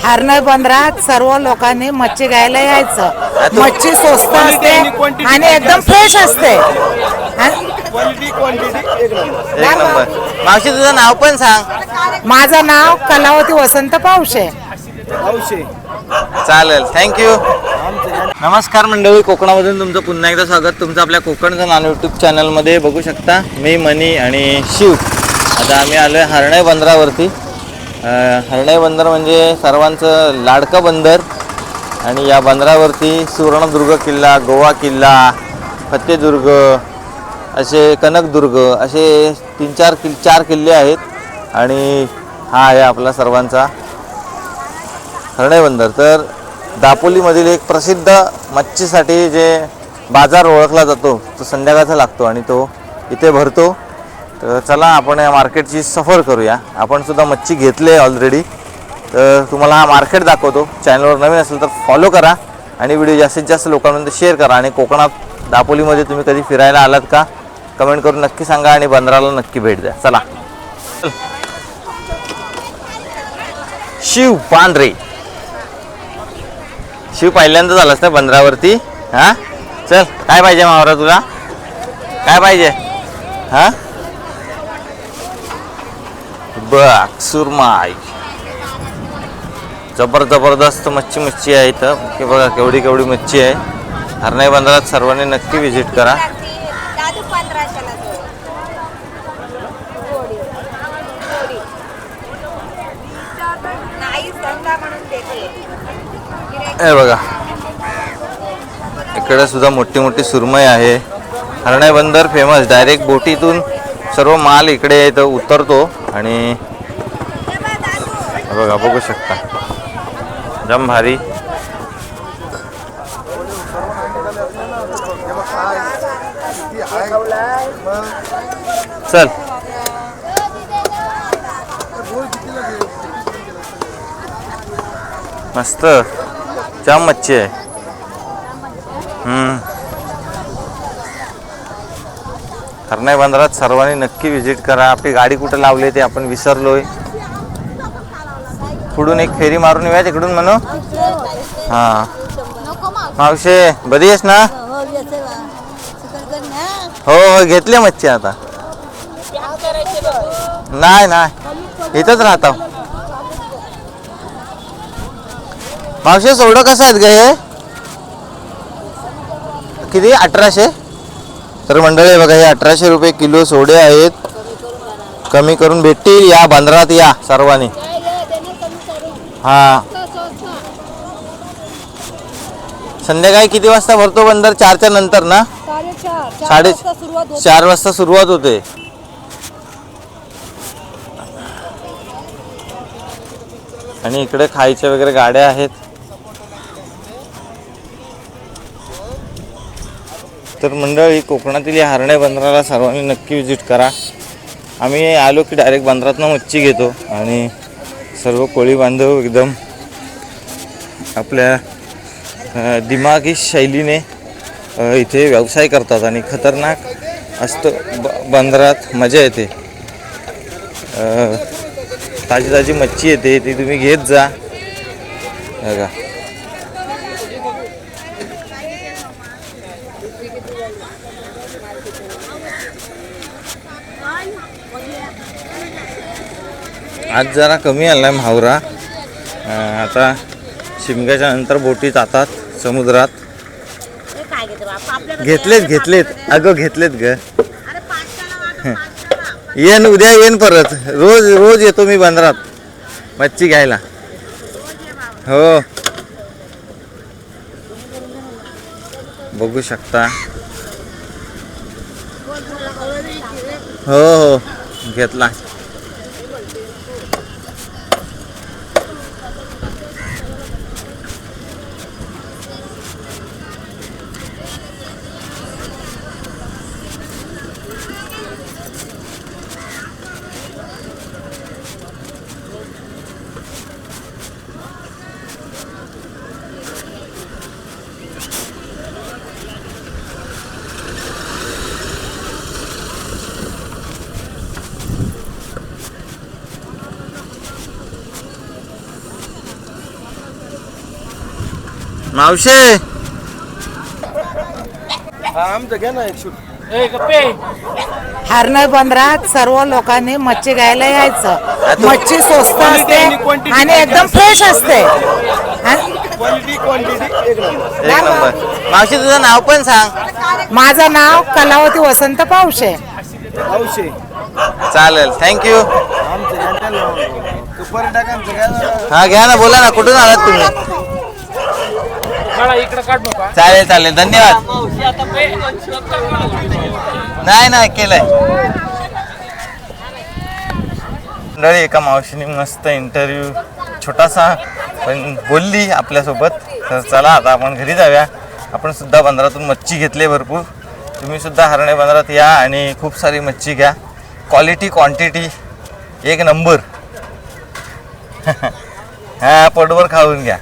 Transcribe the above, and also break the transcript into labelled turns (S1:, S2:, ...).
S1: हरणळ बंदरात सर्व लोकांनी मच्छी घ्यायला यायचं. मच्छी स्वस्त असते आणि एकदम फ्रेश असते.
S2: एक नंबर. मावशी तुझं नाव पण सांग.
S1: माझं नाव कलावती वसंत पावशे.
S2: चालेल, थँक्यू. नमस्कार मंडळी, कोकणामधून तुमचं पुन्हा एकदा स्वागत. तुमचं आपल्या कोकणचं नान यूट्यूब चॅनलमध्ये. बघू शकता मी मनी आणि शिव. आता आम्ही आलो आहे हरणळ बंदरावरती. हरणळ बंदर म्हणजे सर्वांचं लाडकं बंदर आणि या बंदरावरती सुवर्णदुर्ग किल्ला, गोवा किल्ला, फत्तेदुर्ग, असे कनकदुर्ग, असे 4 किल्ले आहेत आणि हा आहे आपला सर्वांचा हरणळ बंदर. तर दापोलीमधील एक प्रसिद्ध मच्छीसाठी जे बाजार ओळखला जातो तो संध्याकाळचा लागतो आणि तो इथे भरतो. तर चला आपण या मार्केटची सफर करूया. आपण सुद्धा मच्छी घेतली आहे ऑलरेडी. तर तुम्हाला हा मार्केट दाखवतो. चॅनलवर नवीन असेल तर फॉलो करा आणि व्हिडिओ जास्तीत जास्त लोकांपर्यंत शेअर करा. आणि कोकणात दापोलीमध्ये तुम्ही कधी फिरायला आलात का कमेंट करून नक्की सांगा आणि बंदराला नक्की भेट द्या. चला. शिव पांढरे. शिव पहिल्यांदा झालास ना बंदरावरती? हां, चल. काय पाहिजे मावरा तुला? काय पाहिजे? हां, बघ सुरमाई. जबरदस्त मच्छी आहे इथं. की बघा केवढी मच्छी आहे. हरणळ बंदरात सर्वांनी नक्की व्हिजिट करा. हे बघा इकडे सुद्धा मोठी सुरमई आहे. हरणळ बंदर फेमस. डायरेक्ट बोटीतून सर्व माल इकडे इथं उतरतो आणि बघा बघू शकता जम भारी. चल. मस्त जाम मच्छी आहे. हरणळ बंदरात सर्वांनी नक्की व्हिजिट करा. आपली गाडी कुठे लावली ते आपण विसरलोय. पुढून एक फेरी मारून येऊया तिकडून म्हणू. हां मावशे बरी आहेस ना? हो घेतले मच्छी. आता नाही इथंच राहतो. मावशे सोडं कसं आहेत ग हे? किती? 1800. तर मंडळी बघा हे 1800 रुपये किलो सोडे आहेत. कमी करून भेटतील. या बंदरात या सर्वांनी. हां, संध्याकाळी किती वाजता भरतो बंदर? 4च्या नंतर ना? 4:30 वाजता सुरुवात होते. आणि इकडे खायच्या वगैरे गाड्या आहेत. तर मंडळी कोकणातील या हरणळ बंदराला सर्वांनी नक्की व्हिजिट करा. आम्ही आलो की डायरेक्ट बंदरातनं मच्छी घेतो आणि सर्व कोळी बांधव एकदम आपल्या दिमागी शैलीने इथे व्यवसाय करतात आणि खतरनाक असतं. बंदरात मजा येते. ताजी मच्छी येते ती तुम्ही घेत जा. बघा आज जरा कमी आला म्हावरा. आता शिमग्याच्या नंतर बोटी जातात समुद्रात. घेतलेत अगं घेतलेत ग. उद्या येईन परत. रोज येतो मी बंदरात मच्छी घ्यायला. हो बघू शकता. हो घेतला. मावशे
S1: हरणय बंदरात सर्व लोकांनी मच्छी घ्यायला यायचं. मच्छी स्वस्त असते आणि एकदम फ्रेश असते.
S2: एक नंबर. मावशी तुझं नाव पण सांग.
S1: माझं नाव कलावती वसंत पावशे.
S2: चालेल, थँक्यू. हा घ्या ना, बोला ना, कुठून आलात तुम्ही? चालेल चालेल, धन्यवाद. नाही नाही केलंय. मंडळी, एका मावशीने मस्त इंटरव्ह्यू छोटासा पण बोलली आपल्यासोबत. तर चला आता आपण घरी जाऊया. आपण सुद्धा बंदरातून मच्छी घेतली भरपूर. तुम्ही सुद्धा हरणे बंदरात या आणि खूप सारी मच्छी घ्या. क्वालिटी क्वांटिटी एक नंबर. हा, पोटभर खाऊन घ्या.